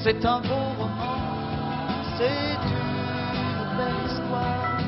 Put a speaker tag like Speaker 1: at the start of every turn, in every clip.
Speaker 1: C'est un beau roman, c'est une belle histoire,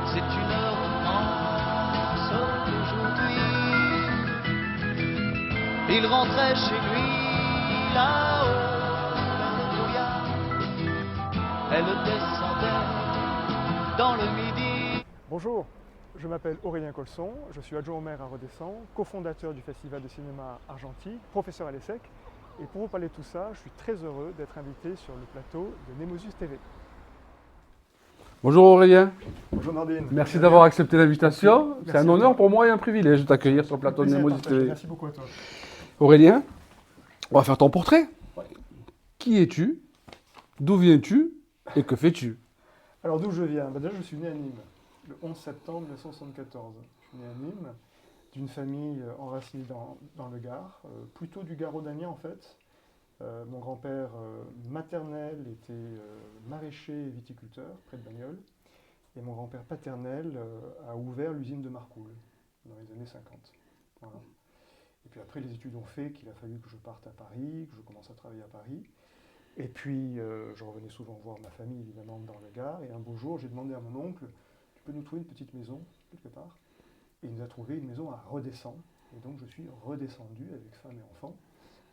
Speaker 1: c'est une romance d'aujourd'hui. Il rentrait chez lui là-haut vers le brouillard, elle descendait dans le midi.
Speaker 2: Bonjour, je m'appelle Aurélien Colson, je suis adjoint au maire à Redescends, cofondateur du Festival de cinéma Argentique, professeur à l'ESSEC. Et pour vous parler de tout ça, je suis très heureux d'être invité sur le plateau de Nemosus TV.
Speaker 3: Bonjour Aurélien.
Speaker 2: Bonjour Nordine.
Speaker 3: Merci d'avoir accepté l'invitation.
Speaker 2: Merci
Speaker 3: C'est un
Speaker 2: à
Speaker 3: honneur
Speaker 2: toi.
Speaker 3: pour moi et un privilège de t'accueillir sur le plateau de
Speaker 2: Plaisir
Speaker 3: Nemosus
Speaker 2: partagé.
Speaker 3: TV.
Speaker 2: Merci beaucoup à toi.
Speaker 3: Aurélien, on va faire ton portrait.
Speaker 2: Ouais.
Speaker 3: Qui es-tu? D'où viens-tu? Et que fais-tu?
Speaker 2: Alors d'où je viens? Déjà je suis né à Nîmes, le 11 septembre 1974. Je suis né à Nîmes, d'une famille enracinée dans le Gard, plutôt du Gard rhodanien en fait. Mon grand-père maternel était maraîcher et viticulteur près de Bagnoles. Et mon grand-père paternel a ouvert l'usine de Marcoule dans les années 50. Voilà. Et puis après, les études ont fait qu'il a fallu que je parte à Paris, que je commence à travailler à Paris. Et puis, je revenais souvent voir ma famille, évidemment, dans le Gard. Et un beau jour, j'ai demandé à mon oncle, tu peux nous trouver une petite maison, quelque part? Et il nous a trouvé une maison à Redescends. Et donc, je suis redescendu avec femme et enfants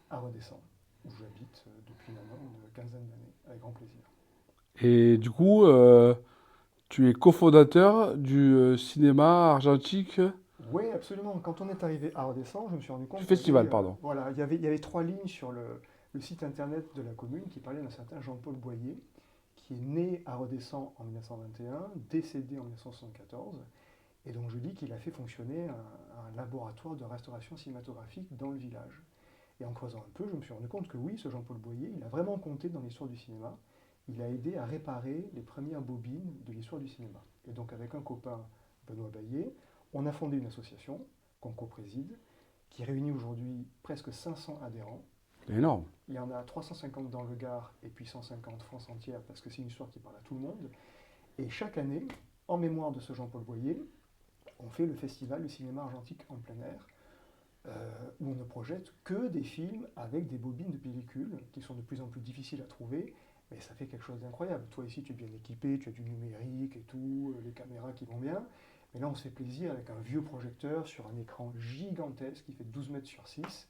Speaker 2: à Redescends, où j'habite depuis maintenant une quinzaine d'années, avec grand plaisir.
Speaker 3: Et du coup, tu es cofondateur du cinéma argentique.
Speaker 2: Oui, absolument. Quand on est arrivé à Redescends, je me suis rendu compte
Speaker 3: Du festival,
Speaker 2: qu'il y avait,
Speaker 3: pardon.
Speaker 2: voilà, il y avait 3 lignes sur le site internet de la commune qui parlaient d'un certain Jean-Paul Boyer, qui est né à Redescends en 1921, décédé en 1974. Et donc je dis qu'il a fait fonctionner un laboratoire de restauration cinématographique dans le village. Et en creusant un peu, je me suis rendu compte que oui, ce Jean-Paul Boyer, il a vraiment compté dans l'histoire du cinéma. Il a aidé à réparer les premières bobines de l'histoire du cinéma. Et donc avec un copain, Benoît Baillet, on a fondé une association qu'on co-préside, qui réunit aujourd'hui presque 500 adhérents.
Speaker 3: C'est énorme.
Speaker 2: Il y en a 350 dans le Gard et puis 150 France entière, parce que c'est une histoire qui parle à tout le monde. Et chaque année, en mémoire de ce Jean-Paul Boyer, on fait le festival du cinéma argentique en plein air, où on ne projette que des films avec des bobines de pellicule, qui sont de plus en plus difficiles à trouver, mais ça fait quelque chose d'incroyable. Toi ici, tu es bien équipé, tu as du numérique et tout, les caméras qui vont bien. Mais là, on se fait plaisir avec un vieux projecteur sur un écran gigantesque qui fait 12 mètres sur 6.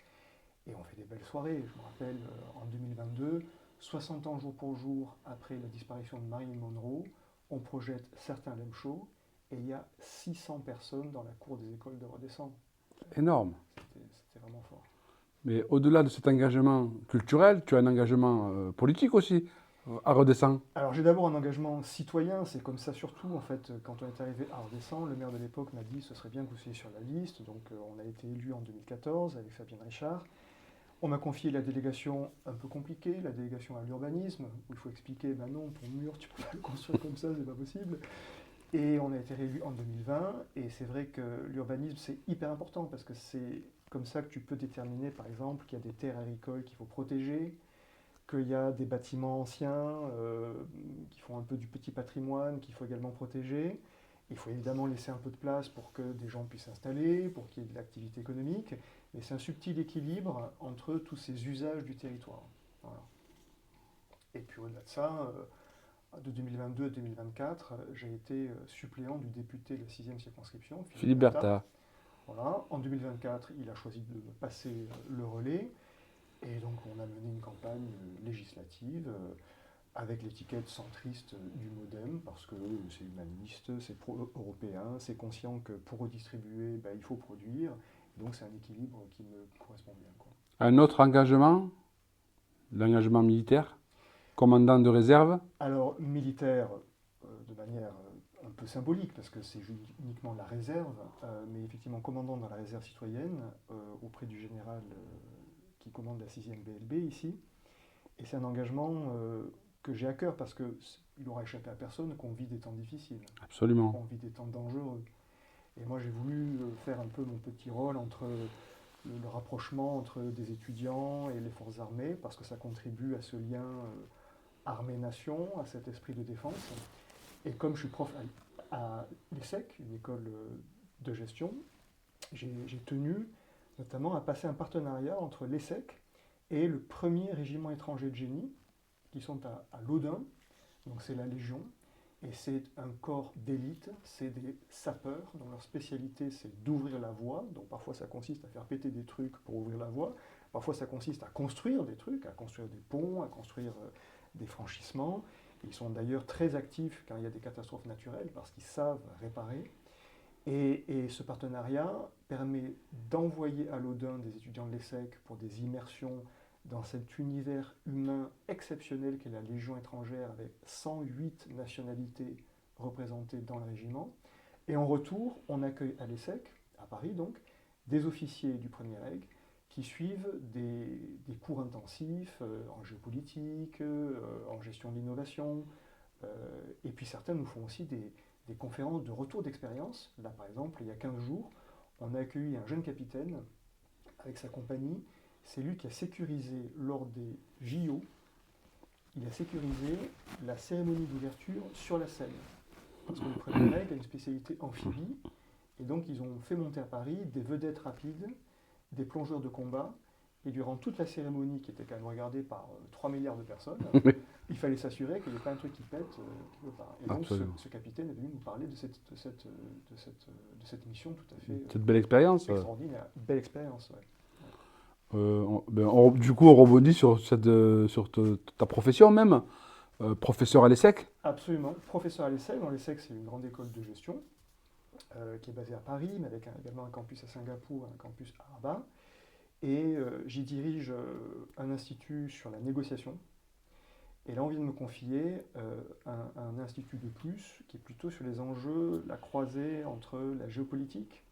Speaker 2: Et on fait des belles soirées. Je me rappelle, en 2022, 60 ans jour pour jour après la disparition de Marilyn Monroe, on projette Certains l'aiment chaud, et il y a 600 personnes dans la cour des écoles de Redescends.
Speaker 3: Énorme.
Speaker 2: C'était vraiment fort.
Speaker 3: Mais au-delà de cet engagement culturel, tu as un engagement politique aussi à Redescends.
Speaker 2: Alors j'ai d'abord un engagement citoyen, c'est comme ça surtout en fait, quand on est arrivé à Redescends, le maire de l'époque m'a dit ce serait bien que vous soyez sur la liste, donc on a été élu en 2014 avec Fabienne Richard. On m'a confié la délégation un peu compliquée, la délégation à l'urbanisme, où il faut expliquer, ben non, ton mur, tu peux pas le construire comme ça, c'est pas possible. Et on a été réélu en 2020, et c'est vrai que l'urbanisme c'est hyper important, parce que c'est comme ça que tu peux déterminer par exemple qu'il y a des terres agricoles qu'il faut protéger, qu'il y a des bâtiments anciens qui font un peu du petit patrimoine qu'il faut également protéger. Il faut évidemment laisser un peu de place pour que des gens puissent s'installer, pour qu'il y ait de l'activité économique, mais c'est un subtil équilibre entre tous ces usages du territoire. Voilà. Et puis au-delà de ça, de 2022 à 2024, j'ai été suppléant du député de la 6e circonscription,
Speaker 3: Philippe Bertha.
Speaker 2: Voilà. En 2024, il a choisi de me passer le relais. Et donc on a mené une campagne législative avec l'étiquette centriste du MoDem, parce que c'est humaniste, c'est pro-européen, c'est conscient que pour redistribuer, ben, il faut produire. Donc c'est un équilibre qui me correspond bien, quoi.
Speaker 3: Un autre engagement, l'engagement militaire, commandant de réserve.
Speaker 2: Alors militaire, de manière un peu symbolique, parce que c'est uniquement la réserve, mais effectivement commandant dans la réserve citoyenne, auprès du général qui commande la 6e BLB ici. Et c'est un engagement que j'ai à cœur parce qu'il n'aura échappé à personne qu'on vit des temps difficiles.
Speaker 3: Absolument.
Speaker 2: On vit des temps dangereux. Et moi j'ai voulu faire un peu mon petit rôle entre le rapprochement entre des étudiants et les forces armées, parce que ça contribue à ce lien armée-nation, à cet esprit de défense. Et comme je suis prof à l'ESSEC, une école de gestion, j'ai tenu notamment à passer un partenariat entre l'ESSEC et le 1er régiment étranger de génie, qui sont à l'Audun, donc c'est la Légion, et c'est un corps d'élite, c'est des sapeurs, dont leur spécialité c'est d'ouvrir la voie, donc parfois ça consiste à faire péter des trucs pour ouvrir la voie, parfois ça consiste à construire des trucs, à construire des ponts, à construire des franchissements. Ils sont d'ailleurs très actifs quand il y a des catastrophes naturelles, parce qu'ils savent réparer. Et ce partenariat permet d'envoyer à l'Audun des étudiants de l'ESSEC pour des immersions dans cet univers humain exceptionnel qu'est la Légion étrangère, avec 108 nationalités représentées dans le régiment. Et en retour, on accueille à l'ESSEC, à Paris donc, des officiers du premier reg qui suivent des cours intensifs en géopolitique, en gestion de l'innovation, et puis certains nous font aussi des conférences de retour d'expérience. Là, par exemple, il y a 15 jours, on a accueilli un jeune capitaine avec sa compagnie. C'est lui qui a sécurisé lors des JO, il a sécurisé la cérémonie d'ouverture sur la Seine. Parce que le premier mec a une spécialité amphibie, et donc ils ont fait monter à Paris des vedettes rapides, des plongeurs de combat, et durant toute la cérémonie, qui était quand même regardée par 3 milliards de personnes, il fallait s'assurer qu'il n'y ait pas un truc qui pète. Et donc ce capitaine est venu nous parler de cette mission tout à fait
Speaker 3: cette belle expérience.
Speaker 2: Extraordinaire. Belle expérience, ouais.
Speaker 3: Du coup, on rebondit sur ta profession même, professeur à l'ESSEC.
Speaker 2: Absolument, professeur à l'ESSEC. L'ESSEC, c'est une grande école de gestion qui est basée à Paris, mais avec également un campus à Singapour, un campus à Rabat. Et j'y dirige un institut sur la négociation. Et là, on vient de me confier un institut de plus qui est plutôt sur les enjeux, la croisée entre la géopolitique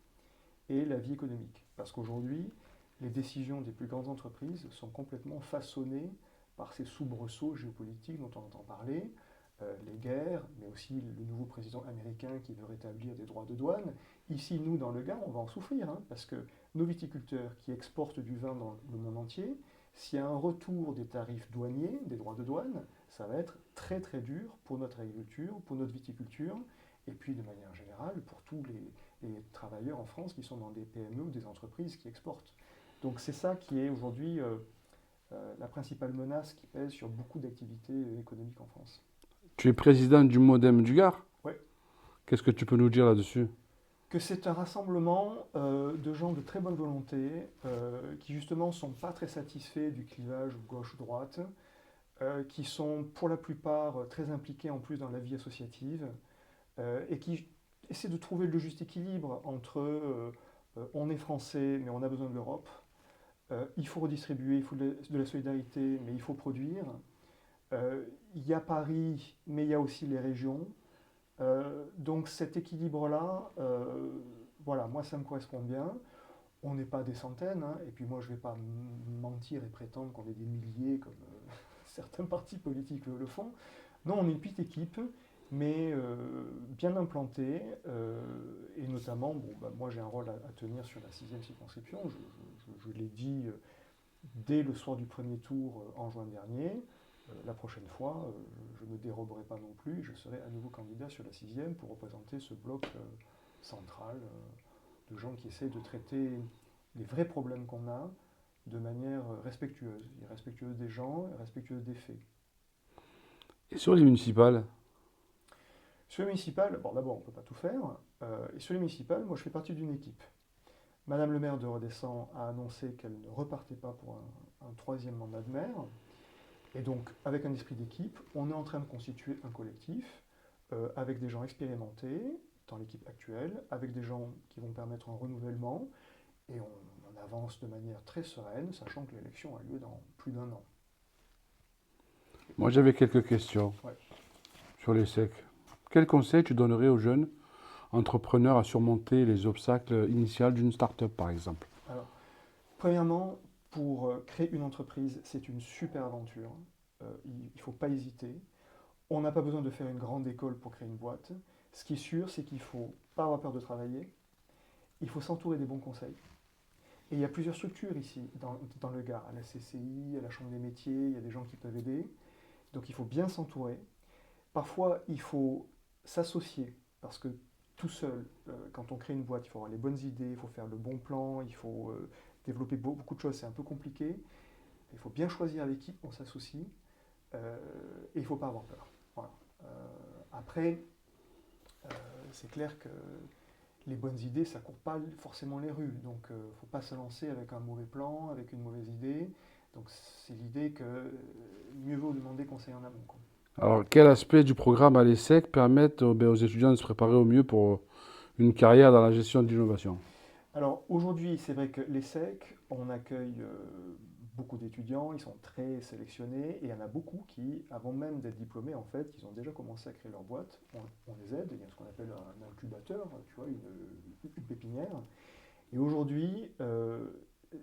Speaker 2: et la vie économique. Parce qu'aujourd'hui, les décisions des plus grandes entreprises sont complètement façonnées par ces soubresauts géopolitiques dont on entend parler, les guerres, mais aussi le nouveau président américain qui veut rétablir des droits de douane. Ici, nous, dans le Gard, on va en souffrir, parce que nos viticulteurs qui exportent du vin dans le monde entier, s'il y a un retour des tarifs douaniers, des droits de douane, ça va être très très dur pour notre agriculture, pour notre viticulture, et puis de manière générale pour tous les travailleurs en France qui sont dans des PME ou des entreprises qui exportent. Donc c'est ça qui est aujourd'hui la principale menace qui pèse sur beaucoup d'activités économiques en France.
Speaker 3: Tu es président du MODEM du Gard ?
Speaker 2: Oui.
Speaker 3: Qu'est-ce que tu peux nous dire là-dessus ?
Speaker 2: Que c'est un rassemblement de gens de très bonne volonté qui justement ne sont pas très satisfaits du clivage gauche-droite, qui sont pour la plupart très impliqués en plus dans la vie associative et qui essaient de trouver le juste équilibre entre on est français mais on a besoin de l'Europe, il faut redistribuer, il faut de la solidarité mais il faut produire, il y a Paris mais il y a aussi les régions. Donc cet équilibre-là, voilà, moi ça me correspond bien. On n'est pas des centaines, et puis moi je ne vais pas mentir et prétendre qu'on est des milliers comme certains partis politiques le font. Non, on est une petite équipe, mais bien implantée, et notamment, moi j'ai un rôle à tenir sur la 6e circonscription, je l'ai dit dès le soir du premier tour en juin dernier. La prochaine fois, je ne me déroberai pas non plus, je serai à nouveau candidat sur la 6e pour représenter ce bloc central de gens qui essaient de traiter les vrais problèmes qu'on a de manière respectueuse, respectueuse des gens, respectueuse des faits.
Speaker 3: Et sur les municipales ?
Speaker 2: Sur les municipales, bon d'abord on ne peut pas tout faire, et sur les municipales, moi je fais partie d'une équipe. Madame le maire de Redescend a annoncé qu'elle ne repartait pas pour un 3e mandat de maire. Et donc, avec un esprit d'équipe, on est en train de constituer un collectif avec des gens expérimentés dans l'équipe actuelle, avec des gens qui vont permettre un renouvellement, et on avance de manière très sereine, sachant que l'élection a lieu dans plus d'1 an.
Speaker 3: Moi, j'avais quelques questions sur l'ESSEC. Quel conseil tu donnerais aux jeunes entrepreneurs à surmonter les obstacles initiaux d'une start-up, par exemple ?
Speaker 2: Alors, premièrement, pour créer une entreprise, c'est une super aventure. Il ne faut pas hésiter. On n'a pas besoin de faire une grande école pour créer une boîte. Ce qui est sûr, c'est qu'il ne faut pas avoir peur de travailler. Il faut s'entourer des bons conseils. Et il y a plusieurs structures ici, dans le Gard, à la CCI, à la Chambre des métiers, il y a des gens qui peuvent aider. Donc il faut bien s'entourer. Parfois, il faut s'associer, parce que tout seul, quand on crée une boîte, il faut avoir les bonnes idées, il faut faire le bon plan, il faut développer beaucoup de choses, c'est un peu compliqué. Il faut bien choisir avec qui on s'associe. il ne faut pas avoir peur. Voilà. Après, c'est clair que les bonnes idées, ça ne court pas forcément les rues. Donc, il ne faut pas se lancer avec un mauvais plan, avec une mauvaise idée. Donc, c'est l'idée que mieux vaut demander conseil en amont, quoi.
Speaker 3: Alors, quel aspect du programme à l'ESSEC permettent aux étudiants de se préparer au mieux pour une carrière dans la gestion de l'innovation?
Speaker 2: Alors aujourd'hui, c'est vrai que l'ESSEC, on accueille beaucoup d'étudiants, ils sont très sélectionnés et il y en a beaucoup qui, avant même d'être diplômés, en fait, ils ont déjà commencé à créer leur boîte. On les aide, il y a ce qu'on appelle un incubateur, tu vois, une pépinière. Et aujourd'hui,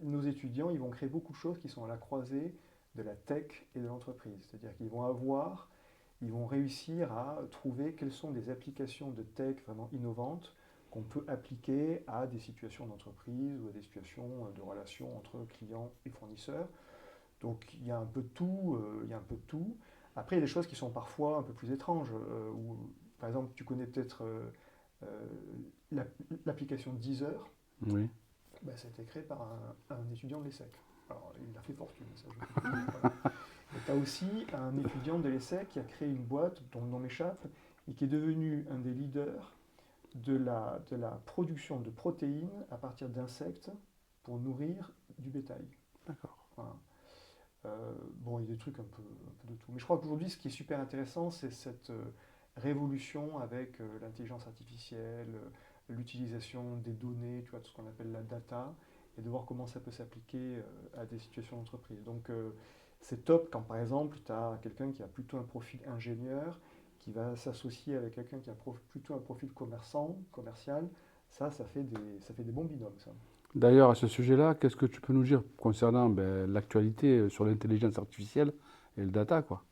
Speaker 2: nos étudiants, ils vont créer beaucoup de choses qui sont à la croisée de la tech et de l'entreprise. C'est-à-dire ils vont réussir à trouver quelles sont des applications de tech vraiment innovantes qu'on peut appliquer à des situations d'entreprise ou à des situations de relations entre clients et fournisseurs. Donc il y a un peu de tout, Après, il y a des choses qui sont parfois un peu plus étranges. Par exemple, tu connais peut-être l'application Deezer.
Speaker 3: Oui.
Speaker 2: Ben, ça a été créé par un étudiant de l'ESSEC. Alors, il a fait fortune, ça je peux te dire, voilà. Et tu as aussi un étudiant de l'ESSEC qui a créé une boîte dont le nom m'échappe et qui est devenu un des leaders de la production de protéines à partir d'insectes pour nourrir du bétail.
Speaker 3: D'accord.
Speaker 2: Voilà. Bon, il y a des trucs un peu de tout. Mais je crois qu'aujourd'hui, ce qui est super intéressant, c'est cette révolution avec l'intelligence artificielle, l'utilisation des données, tu vois, tout ce qu'on appelle la data, et de voir comment ça peut s'appliquer à des situations d'entreprise. Donc, c'est top quand, par exemple, tu as quelqu'un qui a plutôt un profil ingénieur, qui va s'associer avec quelqu'un qui a plutôt un profil commercial. Ça fait des bons binômes, ça.
Speaker 3: D'ailleurs, à ce sujet-là, qu'est-ce que tu peux nous dire concernant l'actualité sur l'intelligence artificielle et le data, quoi?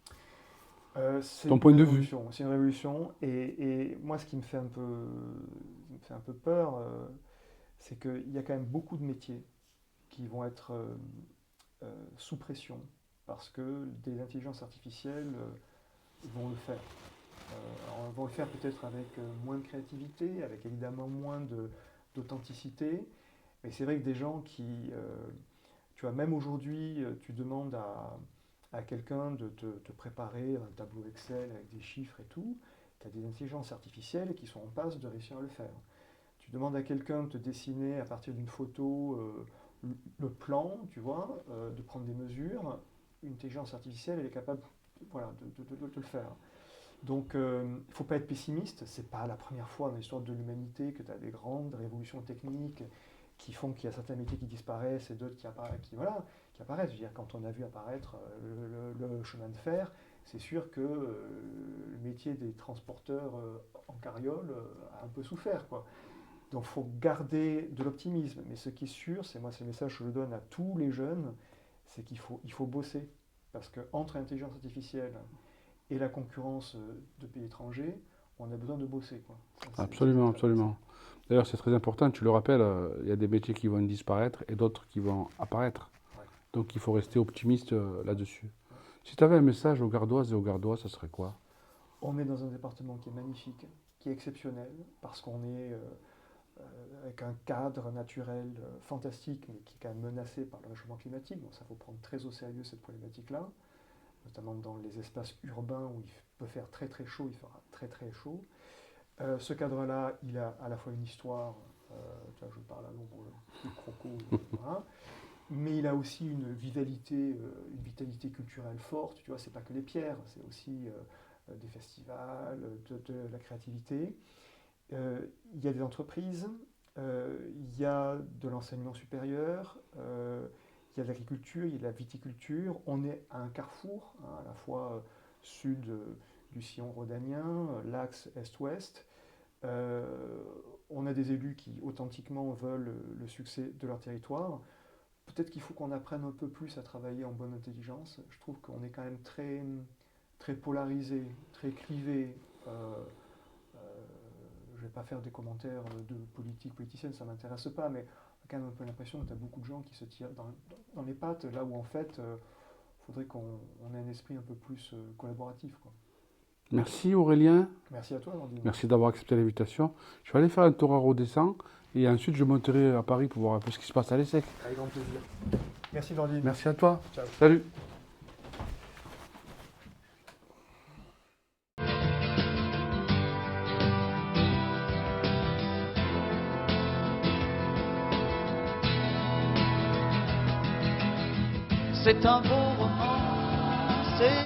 Speaker 3: Ton point de vue.
Speaker 2: C'est une révolution. Et moi, ce qui me fait un peu peur, c'est qu'il y a quand même beaucoup de métiers qui vont être sous pression parce que des intelligences artificielles vont le faire. Alors, vont le faire peut-être avec moins de créativité, avec évidemment moins d'authenticité. Mais c'est vrai que des gens qui, tu vois, même aujourd'hui, tu demandes à quelqu'un de te préparer un tableau Excel avec des chiffres et tout, tu as des intelligences artificielles qui sont en passe de réussir à le faire. Tu demandes à quelqu'un de te dessiner à partir d'une photo le plan, tu vois, de prendre des mesures, une intelligence artificielle, elle est capable voilà, de le faire. Donc, il ne faut pas être pessimiste. Ce n'est pas la première fois dans l'histoire de l'humanité que tu as des grandes révolutions techniques qui font qu'il y a certains métiers qui disparaissent et d'autres qui apparaissent. Je veux dire, quand on a vu apparaître le chemin de fer, c'est sûr que le métier des transporteurs en carriole a un peu souffert, quoi. Donc, il faut garder de l'optimisme. Mais ce qui est sûr, c'est le message que je donne à tous les jeunes, c'est qu'il faut bosser. Parce qu'entre l'intelligence artificielle et la concurrence de pays étrangers, on a besoin de bosser, quoi. Ça,
Speaker 3: Absolument, absolument. D'ailleurs, c'est très important, tu le rappelles, il y a des métiers qui vont disparaître et d'autres qui vont apparaître.
Speaker 2: Ouais.
Speaker 3: Donc il faut rester optimiste là-dessus. Ouais. Si tu avais un message aux Gardoises et aux Gardois, ça serait quoi?
Speaker 2: On est dans un département qui est magnifique, qui est exceptionnel, parce qu'on est avec un cadre naturel fantastique, mais qui est quand même menacé par le réchauffement climatique. Donc ça, faut prendre très au sérieux cette problématique-là, notamment dans les espaces urbains où il peut faire très très chaud, il fera très très chaud. Ce cadre-là, il a à la fois une histoire, tu vois, je parle à l'ombre du croco, voilà, mais il a aussi une vitalité culturelle forte. Tu vois, c'est pas que les pierres, c'est aussi des festivals, de la créativité. Il y a des entreprises, il y a de l'enseignement supérieur, il y a de l'agriculture, il y a de la viticulture. On est à un carrefour, hein, à la fois sud du sillon rhodanien, l'axe est-ouest. On a des élus qui authentiquement veulent le succès de leur territoire. Peut-être qu'il faut qu'on apprenne un peu plus à travailler en bonne intelligence. Je trouve qu'on est quand même très, très polarisé, très clivé. Je ne vais pas faire des commentaires de politicienne, ça ne m'intéresse pas, mais on a quand même un peu l'impression que tu as beaucoup de gens qui se tirent dans les pattes, là où en fait, il faudrait qu'on ait un esprit un peu plus collaboratif, quoi.
Speaker 3: Merci Aurélien.
Speaker 2: Merci à toi, Landine.
Speaker 3: Merci d'avoir accepté l'invitation. Je vais aller faire un tour à Rodescend et ensuite je monterai à Paris pour voir un peu ce qui se passe à l'ESSEC.
Speaker 2: Avec grand plaisir. Merci, Landine.
Speaker 3: Merci à toi.
Speaker 2: Ciao.
Speaker 3: Salut.
Speaker 1: C'est un beau roman, c'est